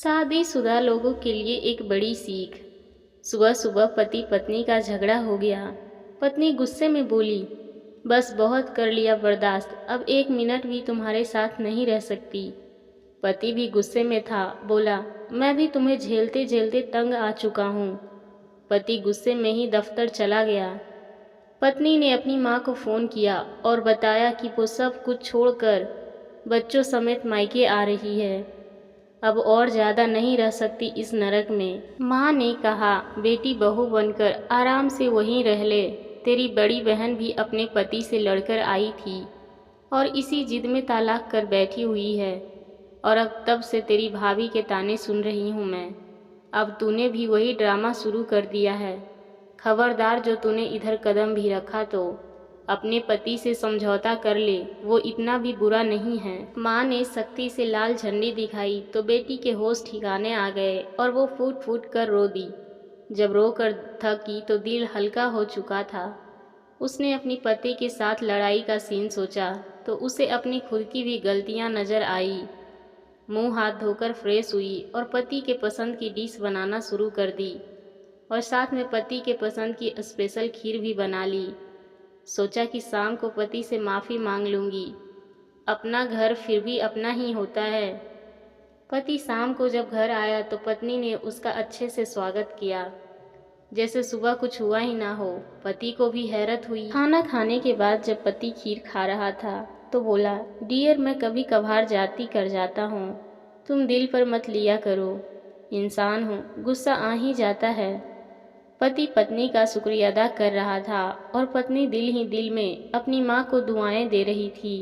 शादीशुदा लोगों के लिए एक बड़ी सीख। सुबह सुबह पति पत्नी का झगड़ा हो गया। पत्नी गुस्से में बोली, बस बहुत कर लिया बर्दाश्त, अब 1 मिनट भी तुम्हारे साथ नहीं रह सकती। पति भी गुस्से में था, बोला, मैं भी तुम्हें झेलते झेलते तंग आ चुका हूँ। पति गुस्से में ही दफ्तर चला गया। पत्नी ने अपनी माँ को फ़ोन किया और बताया कि वो सब कुछ छोड़कर बच्चों समेत मायके आ रही है। अब और ज़्यादा नहीं रह सकती इस नरक में। माँ ने कहा, बेटी बहू बनकर आराम से वहीं रह ले। तेरी बड़ी बहन भी अपने पति से लड़कर आई थी और इसी जिद में तलाक कर बैठी हुई है, और अब तब से तेरी भाभी के ताने सुन रही हूँ मैं। अब तूने भी वही ड्रामा शुरू कर दिया है। खबरदार, जो तूने इधर कदम भी रखा तो अपने पति से समझौता कर ले, वो इतना भी बुरा नहीं है। माँ ने सख्ती से लाल झंडी दिखाई तो बेटी के होश ठिकाने आ गए और वो फूट फूट कर रो दी। जब रो कर थकी तो दिल हल्का हो चुका था। उसने अपनी पति के साथ लड़ाई का सीन सोचा तो उसे अपनी खुद की भी गलतियाँ नज़र आई। मुंह हाथ धोकर फ्रेश हुई और पति के पसंद की डिश बनाना शुरू कर दी, और साथ में पति के पसंद की स्पेशल खीर भी बना ली। सोचा कि शाम को पति से माफ़ी मांग लूँगी, अपना घर फिर भी अपना ही होता है। पति शाम को जब घर आया तो पत्नी ने उसका अच्छे से स्वागत किया, जैसे सुबह कुछ हुआ ही ना हो। पति को भी हैरत हुई। खाना खाने के बाद जब पति खीर खा रहा था तो बोला, डियर, मैं कभी कभार जाती कर जाता हूँ, तुम दिल पर मत लिया करो, इंसान हूँ, गुस्सा आ ही जाता है। पति पत्नी का शुक्रिया अदा कर रहा था और पत्नी दिल ही दिल में अपनी माँ को दुआएं दे रही थी,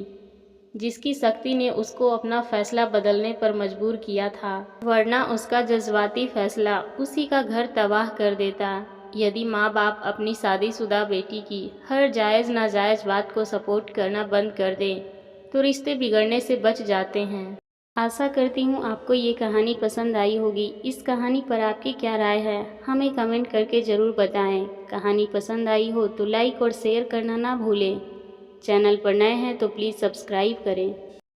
जिसकी शक्ति ने उसको अपना फैसला बदलने पर मजबूर किया था, वरना उसका जज्बाती फैसला उसी का घर तबाह कर देता। यदि माँ बाप अपनी शादीशुदा बेटी की हर जायज़ नाजायज़ बात को सपोर्ट करना बंद कर दें तो रिश्ते बिगड़ने से बच जाते हैं। आशा करती हूँ आपको ये कहानी पसंद आई होगी। इस कहानी पर आपकी क्या राय है, हमें कमेंट करके ज़रूर बताएं। कहानी पसंद आई हो तो लाइक और शेयर करना ना भूलें। चैनल पर नए हैं तो प्लीज़ सब्सक्राइब करें।